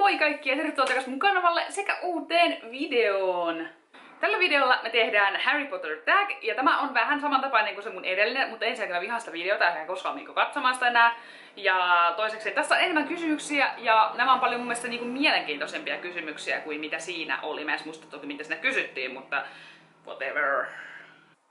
Moi kaikki ja tervetuloa takaisin mun kanavalle sekä uuteen videoon! Tällä videolla me tehdään Harry Potter tag ja tämä on vähän samantapainen kuin se mun edellinen, mutta ensinnäkin mä vihaan sitä videota enkä koskaan niinku katsomaan sitä enää. Ja toiseksi tässä on enemmän kysymyksiä ja nämä on paljon mun mielestä niinku mielenkiintoisempia kysymyksiä kuin mitä siinä oli. Mä en muista toki mitä siinä kysyttiin, mutta whatever.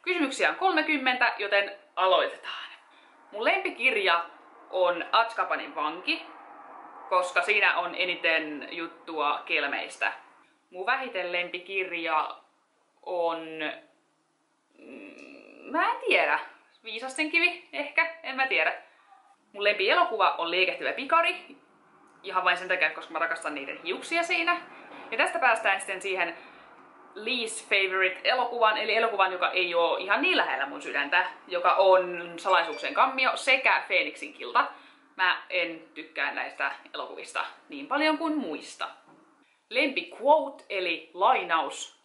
Kysymyksiä on 30, joten aloitetaan. Mun lempikirja on Azkabanin vanki, koska siinä on eniten juttua kelmeistä. Mun vähiten lempikirja on... mä en tiedä. Viisasten kivi ehkä? En mä tiedä. Mun lempielokuva on Liikehtivä pikari. Ihan vain sen takia, koska mä rakastan niiden hiuksia siinä. Ja tästä päästään sitten siihen least favorite elokuvan, eli elokuvan, joka ei oo ihan niin lähellä mun sydäntä, joka on Salaisuuksien kammio sekä Feeniksin kilta. Mä en tykkää näistä elokuvista niin paljon kuin muista. Lempi quote eli lainaus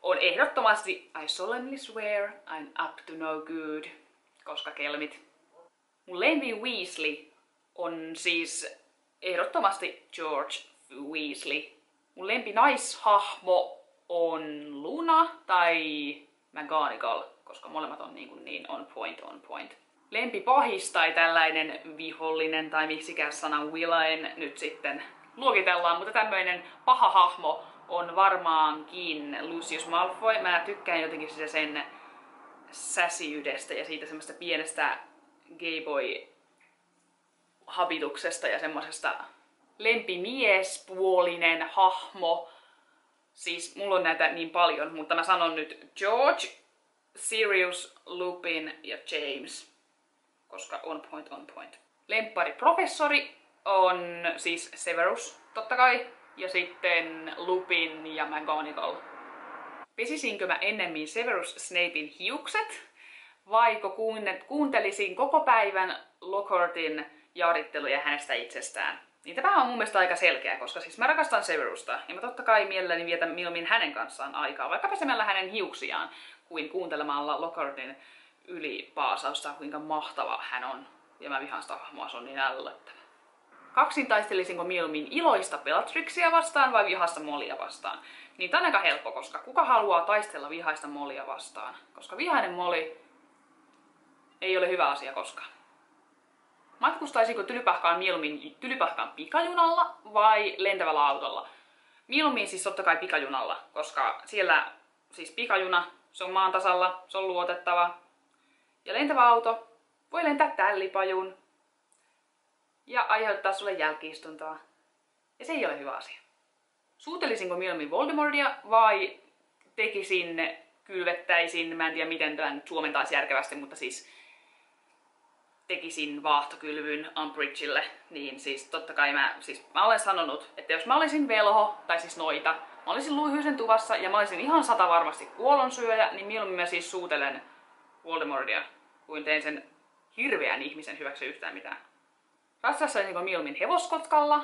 on ehdottomasti I solemnly swear I'm up to no good, koska kelmit. Mun lempi Weasley on siis ehdottomasti George Weasley. Mun lempi naishahmo on Luna tai McGonagall, koska molemmat on niin on point. Lempi pahis tai tällainen vihollinen tai miksikään sanan villain nyt sitten luokitellaan, mutta tämmöinen paha hahmo on varmaankin Lucius Malfoy. Mä tykkään jotenkin sitä sen säsiydestä ja siitä semmoista pienestä gayboy habituksesta ja semmosesta lempimiespuolinen hahmo. Siis mulla on näitä niin paljon, mutta mä sanon nyt George, Sirius, Lupin ja James, koska on point. Lemppari professori on siis Severus, totta kai, ja sitten Lupin ja McGonagall. Pesisinkö mä ennemmin Severus Snapein hiukset, vaiko kuuntelisin koko päivän Lockhartin jaaritteluja hänestä itsestään? Niin tämä on mun mielestä aika selkeä, koska siis mä rakastan Severusta, ja mä totta kai mielelläni vietän mieluummin hänen kanssaan aikaa, vaikka pesemällä hänen hiuksiaan, kuin kuuntelemalla Lockhartin ylipaasausta, kuinka mahtava hän on. Ja mä vihaan sitä hahmoa, se on niin ällöttävä. Kaksintaistelisinko mieluummin iloista Bellatrixia vastaan vai vihaista Mollia vastaan? Niin tää on aika helppo, koska kuka haluaa taistella vihaista Mollia vastaan? Koska vihainen Molly ei ole hyvä asia koskaan. Matkustaisinko Tylypahkaan mieluummin Tylypahkaan pikajunalla vai lentävällä autolla? Mieluummin siis totta kai pikajunalla, koska siellä siis pikajuna, se on maan tasalla, se on luotettava. Ja lentävä auto voi lentää tällipajun ja aiheuttaa sulle jälki-istuntoa. Ja se ei ole hyvä asia. Suutelisinko mieluummin Voldemortia vai kylvettäisin, mä en tiedä miten tämän nyt suomentaisi järkevästi, mutta siis tekisin vaahtokylvyn Umbridgeille, niin siis totta kai mä olen sanonut, että jos mä olisin velho, tai siis noita, mä olisin Luihyisen tuvassa ja mä olisin ihan 100 varmasti kuolonsyöjä, niin mieluummin mä siis suutelen Voldemortia, kuin tein sen hirveän ihmisen hyväksi yhtään mitään. Ratsastaisinko mieluummin hevoskotkalla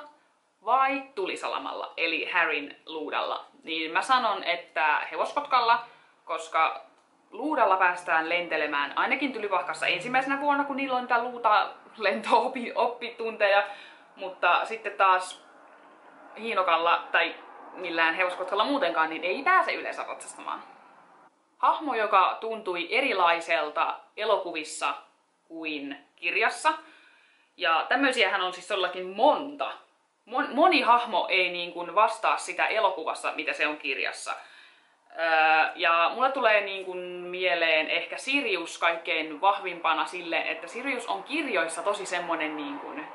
vai tulisalamalla, eli Harryn luudalla? Niin mä sanon, että hevoskotkalla, koska luudalla päästään lentelemään ainakin Tylypahkassa ensimmäisenä vuonna, kun niillä on niitä lento-oppitunteja, mutta sitten taas hiinokalla tai millään hevoskotkalla muutenkaan, niin ei pääse yleensä ratsastamaan. Hahmo, joka tuntui erilaiselta elokuvissa kuin kirjassa, ja tämmöisiähän on siis todellakin monta. Moni hahmo ei niin kuin vastaa sitä elokuvassa, mitä se on kirjassa. Ja mulle tulee niin kuin mieleen ehkä Sirius kaikkein vahvimpana sille, että Sirius on kirjoissa tosi semmonen niin kuin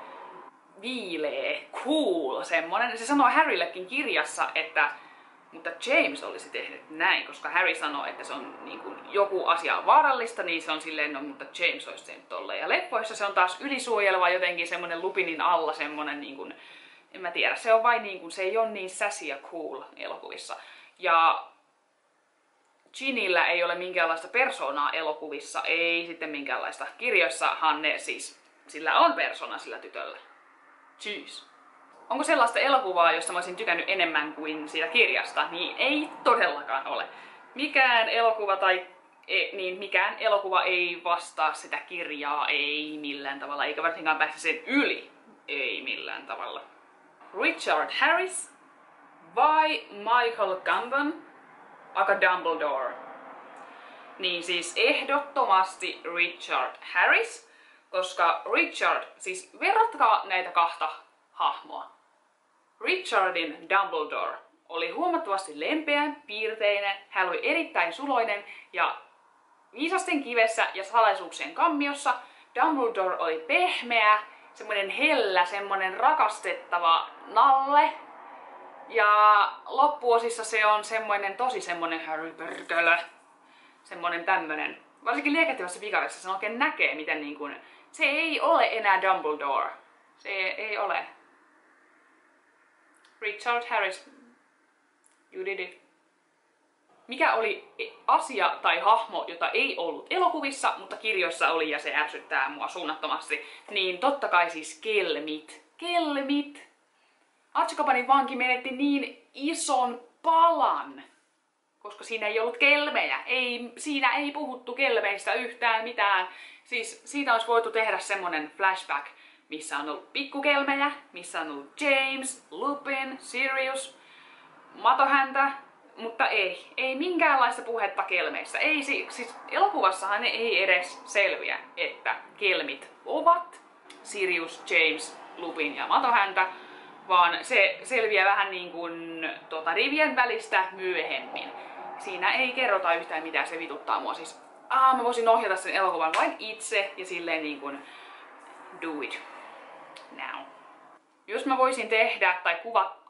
viilee, cool semmonen. Se sanoo Harryllekin kirjassa, että mutta James olisi tehnyt näin, koska Harry sanoo, että se on niin kuin joku asia on vaarallista, niin se on silleen, no mutta James olisi tehnyt tolleen. Ja leffoissa se on taas ylisuojeleva jotenkin semmonen Lupinin alla semmonen niin kuin, en mä tiedä, se on vain niin kuin, se ei ole niin sassy ja cool elokuvissa. Ja Ginnyllä ei ole minkäänlaista persoonaa elokuvissa, ei sitten minkäänlaista. Kirjoissahan ne siis, sillä on persona sillä tytöllä. Tschüss. Onko sellaista elokuvaa, josta mä olisin tykännyt enemmän kuin siitä kirjasta? Niin ei todellakaan ole. Mikään elokuva ei vastaa sitä kirjaa, ei millään tavalla, eikä varsinkaan pääse sen yli, ei millään tavalla. Richard Harris vai Michael Gambon aka Dumbledore? Niin siis ehdottomasti Richard Harris, koska Richard, siis verratkaa näitä kahta hahmoa. Richardin Dumbledore oli huomattavasti lempeä, piirteinen, hän oli erittäin suloinen ja viisasten kivessä ja salaisuuksien kammiossa. Dumbledore oli pehmeä, semmonen hellä, semmonen rakastettava nalle. Ja loppuosissa se on tosi semmonen Harry Perkele. Semmonen tämmönen. Varsinkin Liekehtivässä vikarissa se oikein näkee, miten niin kuin, se ei ole enää Dumbledore. Se ei ole. Richard Harris, you did it. Mikä oli asia tai hahmo, jota ei ollut elokuvissa, mutta kirjoissa oli ja se ärsyttää mua suunnattomasti? Niin totta kai siis kelmit. Kelmit! Azkabanin vanki menetti niin ison palan, koska siinä ei ollut kelmejä. Siinä ei puhuttu kelmeistä yhtään mitään. Siis siitä olisi voitu tehdä semmonen flashback, missä on ollut pikkukelmejä, missä on ollut James, Lupin, Sirius, Matohäntä, mutta ei minkäänlaista puhetta kelmeistä. Siis elokuvassahan ne ei edes selviä, että kelmit ovat Sirius, James, Lupin ja Matohäntä, vaan se selviää vähän niin kuin rivien välistä myöhemmin. Siinä ei kerrota yhtään mitään, se vituttaa mua. Siis, mä voisin ohjata sen elokuvan vain itse ja silleen niin kuin do it now. Jos mä voisin tehdä tai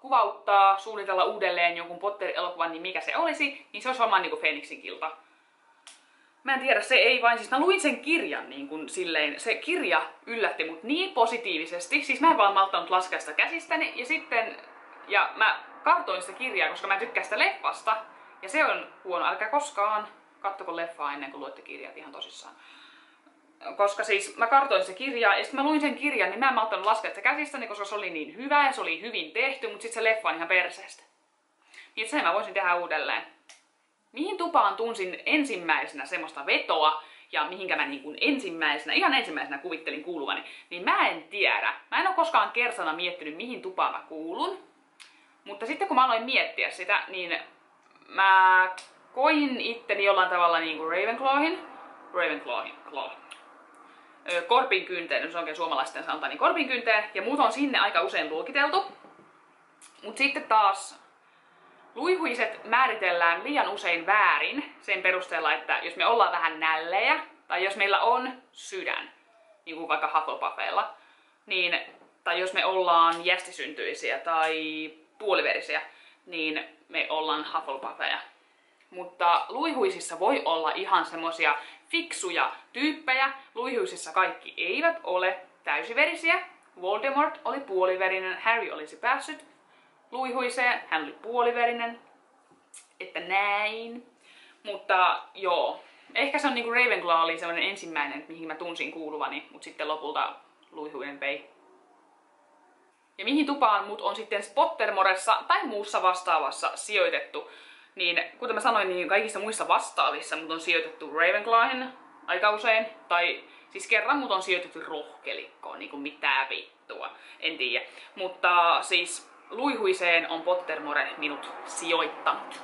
kuvauttaa, suunnitella uudelleen jonkun Potter-elokuvan, niin mikä se olisi, niin se olisi varmaan niin kuin Feeniksin kilta. Mä en tiedä, se ei vain, siis mä luin sen kirjan niin kuin silleen, se kirja yllätti mut niin positiivisesti, siis mä en vaan malttanut laskea sitä käsistäni ja mä kartoin sitä kirjaa, koska mä tykkään sitä leffasta ja se on huono, älkää koskaan kattoko leffaa ennen kuin luette kirjat ihan tosissaan. Koska siis mä kartoin sitä kirjaa ja sitten mä luin sen kirjan, niin mä en malttanut laskea sitä käsistäni, koska se oli niin hyvä ja se oli hyvin tehty, mutta sitten se leffa on ihan perseestä. Niin sen mä voisin tehdä uudelleen. Mihin tupaan tunsin ensimmäisenä semmoista vetoa ja mihinkä mä niin kuin ihan ensimmäisenä kuvittelin kuuluvani, niin mä en tiedä. Mä en ole koskaan kersana miettinyt, mihin tupaan mä kuulun. Mutta sitten kun mä aloin miettiä sitä, niin mä koin itteni jollain tavalla niin kuin korpinkynteen, jos oikein suomalaisten sanotaan, niin korpinkynteen, ja muut on sinne aika usein luokiteltu. Mut sitten taas luihuiset määritellään liian usein väärin sen perusteella, että jos me ollaan vähän nällejä, tai jos meillä on sydän, niin kuin vaikka Hufflepuffeilla, niin, tai jos me ollaan jästisyntyisiä tai puoliverisiä, niin me ollaan Hufflepuffeja. Mutta luihuisissa voi olla ihan semmosia fiksuja tyyppejä. Luihuisissa kaikki eivät ole täysiverisiä. Voldemort oli puoliverinen, Harry olisi päässyt luihuiseen, hän oli puoliverinen. Että näin. Mutta joo, ehkä se on niinku Ravenclaw oli semmonen ensimmäinen, mihin mä tunsin kuuluvani, mutta sitten lopulta luihuinen vei. Ja mihin tupaan mut on sitten Pottermoressa tai muussa vastaavassa sijoitettu. Niin kuten mä sanoin, niin kaikissa muissa vastaavissa mut on sijoitettu Ravenclawiin aika usein. Tai siis kerran mut on sijoitettu rohkelikkoon, niinku mitään vittua, en tiedä. Mutta siis luihuiseen on Pottermore minut sijoittanut.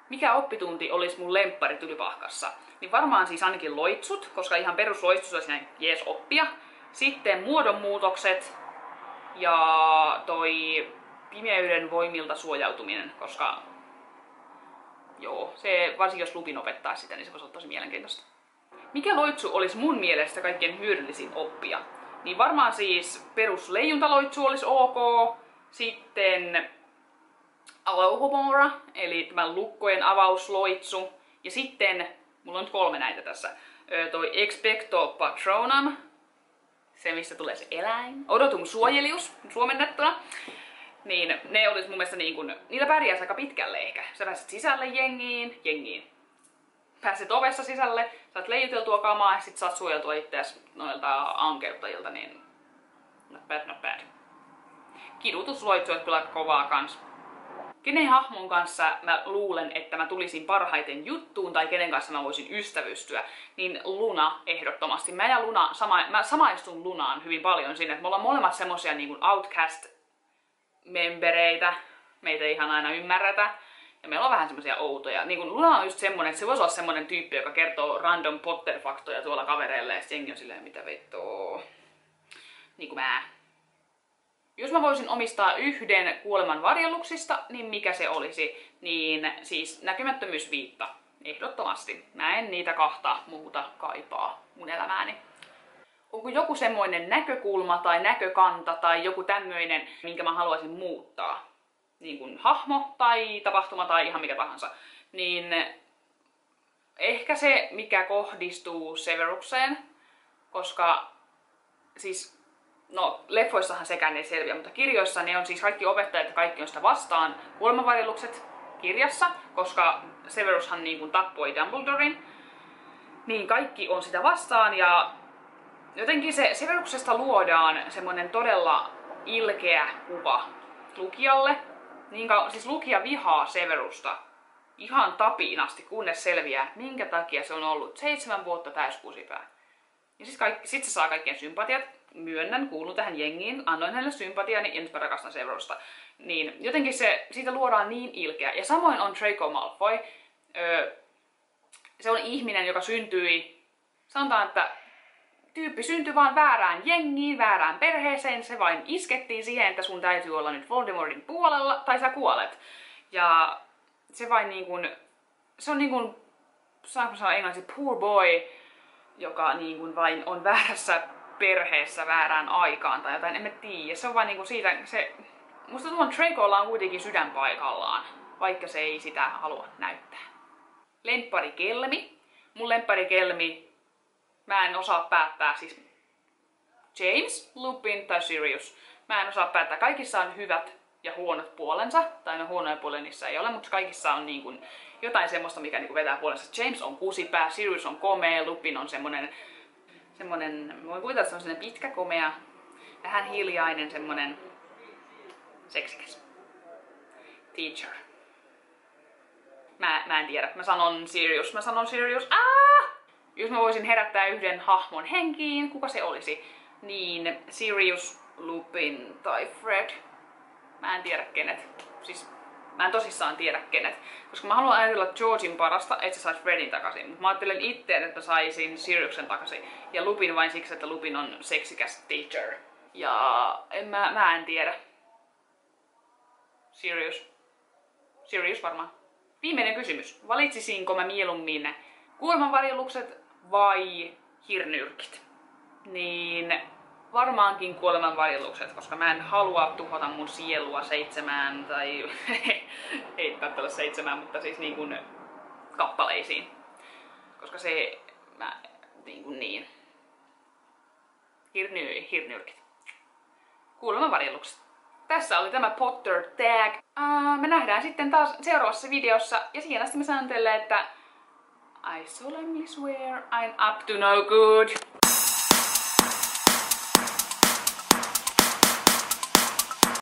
Mikä oppitunti olisi mun lemppari Tylypahkassa? Niin varmaan siis ainakin loitsut, koska ihan perusloitsut olisi näin jees oppia. Sitten muodonmuutokset ja toi pimeyden voimilta suojautuminen, koska joo, se varsinkin jos Lupin opettaa sitä, niin se voisi olla tosi mielenkiintoista. Mikä loitsu olisi mun mielestä kaikkein hyödyllisin oppia? Niin varmaan siis perusleijuntaloitsu olisi ok. Sitten Alohomora, eli tämä lukkojen avausloitsu. Ja sitten, mulla on nyt 3 näitä tässä, toi Expecto Patronum, se mistä tulee se eläin. Odotum suojelius, suomennettuna. Niin ne olisi mun mielestä niin kuin, niillä pärjäisi aika pitkälle ehkä. Sä pääset sisälle jengiin. Pääset ovessa sisälle, saat leijuteltua kamaa ja sit saat suojeltua itseäsi noilta ankeuttajilta, niin not bad. Kidutusloitsu on kyllä kovaa kans. Kenen hahmon kanssa mä luulen, että mä tulisin parhaiten juttuun tai kenen kanssa mä voisin ystävystyä, niin Luna ehdottomasti. Mä ja Luna, mä samaistun Lunaan hyvin paljon siinä, että me ollaan molemmat semmosia niin kuin outcast membereitä. Meitä ei ihan aina ymmärretä. Ja meillä on vähän semmosia outoja. Niin kun Luna on just semmonen, että se voisi olla semmonen tyyppi, joka kertoo random Potter-faktoja tuolla kavereille. Ja sit jengi on silleen, mitä vettoo. Niin kuin mä. Jos mä voisin omistaa yhden kuoleman varjeluksista, niin mikä se olisi? Niin siis näkymättömyysviitta. Ehdottomasti. Mä en niitä kahta muuta kaipaa mun elämääni. Onko joku semmoinen näkökulma tai näkökanta tai joku tämmöinen, minkä mä haluaisin muuttaa? Niin kuin hahmo tai tapahtuma tai ihan mikä tahansa. Niin ehkä se, mikä kohdistuu Severukseen, koska siis no, leffoissahan sekään ei selviä, mutta kirjoissa ne on siis kaikki opettajat ja kaikki on sitä vastaan kuolemanvarjelukset kirjassa, koska Severushan niin kuin tappoi Dumbledoren, niin kaikki on sitä vastaan ja jotenkin se Severuksesta luodaan semmonen todella ilkeä kuva lukijalle. Siis lukija vihaa Severusta ihan tapiin asti, kunnes selviää, minkä takia se on ollut 7 vuotta täyskusipää. Ja sit se saa kaikkien sympatiat. Myönnän, kuulun tähän jengiin, annoin hänelle sympatiani ja nyt mä rakastan Severusta. Niin jotenkin siitä luodaan niin ilkeä. Ja samoin on Draco Malfoy. Se on ihminen, joka syntyi, sanotaan, että tyyppi syntyi vaan väärään jengiin, väärään perheeseen. Se vain iskettiin siihen, että sun täytyy olla nyt Voldemortin puolella tai sä kuolet. Ja se vain niinkun, se on niinkun, saanko sanoa englanniksi, poor boy, joka niinkun vain on väärässä perheessä väärään aikaan tai jotain, en mä tiedä. Se on vain niinku siitä, musta tuon Dracolla on kuitenkin sydän paikallaan, vaikka se ei sitä halua näyttää. Lempparikelmi. Mun lempparikelmi, mä en osaa päättää, siis James, Lupin tai Sirius. Mä en osaa päättää, kaikissa on hyvät ja huonot puolensa, tai no huonoja puolia niissä ei ole, mutta kaikissa on niin kuin jotain semmoista, mikä niin kuin vetää puolensa. James on kusipää, Sirius on komea, Lupin on semmonen, voin kuvitella, että se on semmonen pitkä, komea, vähän hiljainen, semmonen seksikäs. Teacher. Mä en tiedä, mä sanon Sirius. Jos mä voisin herättää yhden hahmon henkiin, kuka se olisi? Niin Sirius, Lupin tai Fred. Mä en tiedä kenet. Siis mä en tosissaan tiedä kenet. Koska mä haluan ajatella Georgin parasta, että se saisi Fredin takaisin. Mutta mä ajattelen itse, että mä saisin Siriuksen takaisin. Ja Lupin vain siksi, että Lupin on seksikäs teacher. Ja mä en tiedä. Sirius varmaan. Viimeinen kysymys. Valitsisinko mä mieluummin kuolemanvarjelukset vai hirnyrkit? Niin varmaankin kuolemanvarjelukset, koska mä en halua tuhota mun sielua 7 tai ei välttämättä 7, mutta siis niin kuin kappaleisiin. Koska se niin. Hirnyrkit. Kuolemanvarjelukset. Tässä oli tämä Potter Tag. Me nähdään sitten taas seuraavassa videossa ja siihen asti mä sanon teille, että I solemnly swear I'm up to no good.